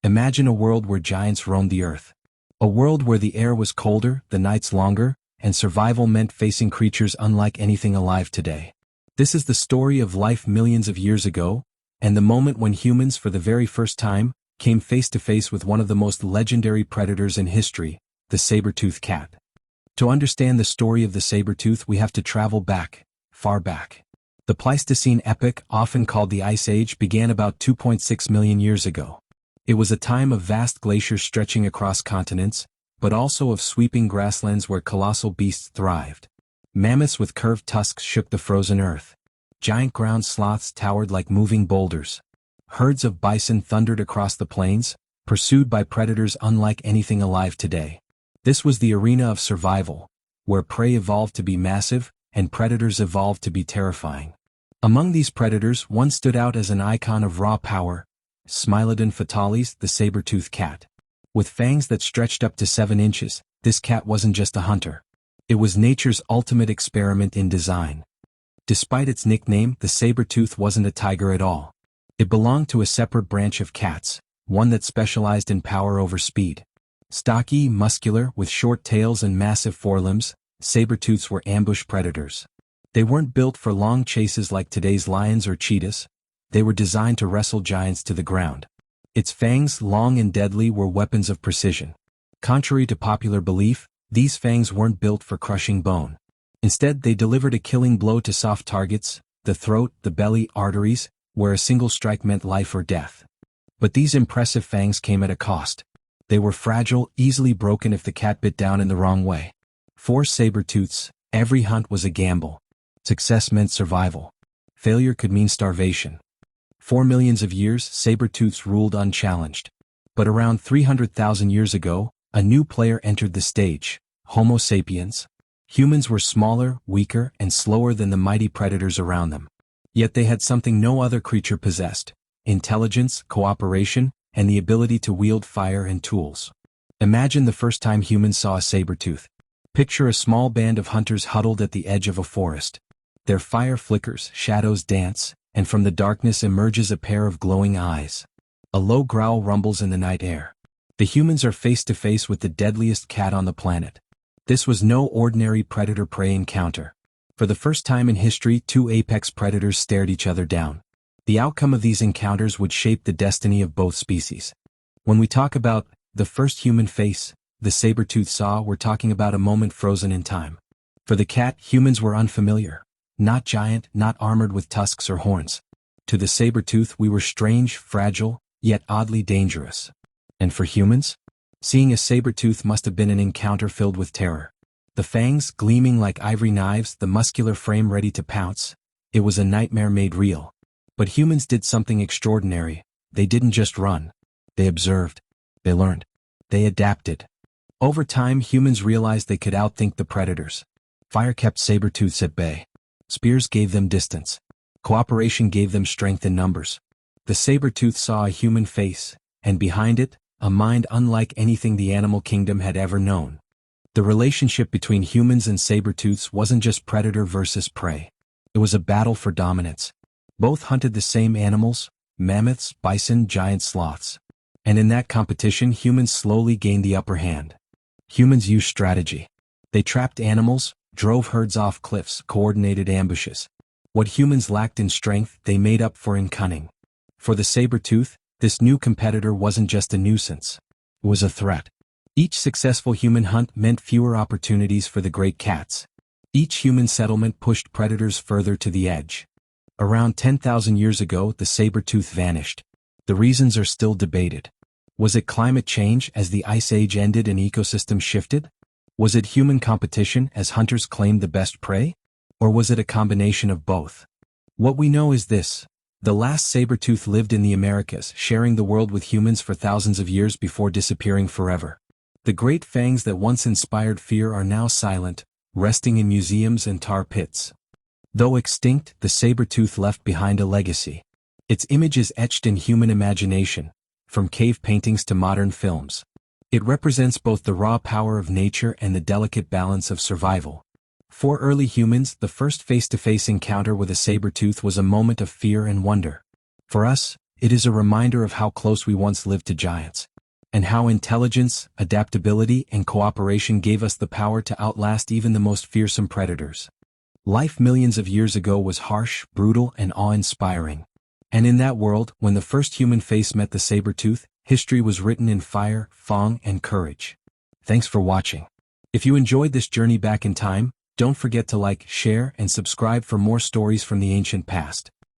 Imagine a world where giants roamed the earth. A world where the air was colder, the nights longer, and survival meant facing creatures unlike anything alive today. This is the story of life millions of years ago, and the moment when humans for the very first time came face to face with one of the most legendary predators in history, the saber-toothed cat. To understand the story of the saber-tooth, we have to travel back, far back. The Pleistocene epoch, often called the Ice Age, began about 2.6 million years ago. It was a time of vast glaciers stretching across continents, but also of sweeping grasslands where colossal beasts thrived. Mammoths with curved tusks shook the frozen earth. Giant ground sloths towered like moving boulders. Herds of bison thundered across the plains, pursued by predators unlike anything alive today. This was the arena of survival, where prey evolved to be massive and predators evolved to be terrifying. Among these predators, one stood out as an icon of raw power: Smilodon fatalis, the saber-toothed cat. With fangs that stretched up to 7 inches, this cat wasn't just a hunter. It was nature's ultimate experiment in design. Despite its nickname, the saber-tooth wasn't a tiger at all. It belonged to a separate branch of cats, one that specialized in power over speed. Stocky, muscular, with short tails and massive forelimbs, saber-tooths were ambush predators. They weren't built for long chases like today's lions or cheetahs. They were designed to wrestle giants to the ground. Its fangs, long and deadly, were weapons of precision. Contrary to popular belief, these fangs weren't built for crushing bone. Instead, they delivered a killing blow to soft targets: the throat, the belly, arteries, where a single strike meant life or death. But these impressive fangs came at a cost. They were fragile, easily broken if the cat bit down in the wrong way. For saber-tooths, every hunt was a gamble. Success meant survival. Failure could mean starvation. For millions of years, saber-tooths ruled unchallenged. But around 300,000 years ago, a new player entered the stage: Homo sapiens. Humans were smaller, weaker, and slower than the mighty predators around them. Yet they had something no other creature possessed: intelligence, cooperation, and the ability to wield fire and tools. Imagine the first time humans saw a saber-tooth. Picture a small band of hunters huddled at the edge of a forest. Their fire flickers, shadows dance, and from the darkness emerges a pair of glowing eyes. A low growl rumbles in the night air. The humans are face to face with the deadliest cat on the planet. This was no ordinary predator-prey encounter. For the first time in history, two apex predators stared each other down. The outcome of these encounters would shape the destiny of both species. When we talk about the first human face the saber-tooth saw, we're talking about a moment frozen in time. For the cat, humans were unfamiliar. Not giant, not armored with tusks or horns. To the saber-tooth, we were strange, fragile, yet oddly dangerous. And for humans? Seeing a saber-tooth must have been an encounter filled with terror. The fangs gleaming like ivory knives, the muscular frame ready to pounce. It was a nightmare made real. But humans did something extraordinary. They didn't just run. They observed. They learned. They adapted. Over time, humans realized they could outthink the predators. Fire kept saber-tooths at bay. Spears gave them distance. Cooperation gave them strength in numbers. The saber-tooth saw a human face, and behind it, a mind unlike anything the animal kingdom had ever known. The relationship between humans and saber-tooths wasn't just predator versus prey. It was a battle for dominance. Both hunted the same animals: mammoths, bison, giant sloths. And in that competition, humans slowly gained the upper hand. Humans used strategy. They trapped animals, drove herds off cliffs, coordinated ambushes. What humans lacked in strength, they made up for in cunning. For the saber-tooth, this new competitor wasn't just a nuisance. It was a threat. Each successful human hunt meant fewer opportunities for the great cats. Each human settlement pushed predators further to the edge. Around 10,000 years ago, the saber-tooth vanished. The reasons are still debated. Was it climate change as the Ice Age ended and ecosystems shifted? Was it human competition as hunters claimed the best prey? Or was it a combination of both? What we know is this: the last saber-tooth lived in the Americas, sharing the world with humans for thousands of years before disappearing forever. The great fangs that once inspired fear are now silent, resting in museums and tar pits. Though extinct, the saber-tooth left behind a legacy. Its image is etched in human imagination, from cave paintings to modern films. It represents both the raw power of nature and the delicate balance of survival. For early humans, the first face-to-face encounter with a saber-tooth was a moment of fear and wonder. For us, It is a reminder of how close we once lived to giants, and how intelligence, adaptability, and cooperation gave us the power to outlast even the most fearsome predators. Life millions of years ago was harsh, brutal, and awe-inspiring. And in that world, when the first human face met the saber-tooth, history was written in fire, fang, and courage. Thanks for watching. If you enjoyed this journey back in time, don't forget to like, share, and subscribe for more stories from the ancient past.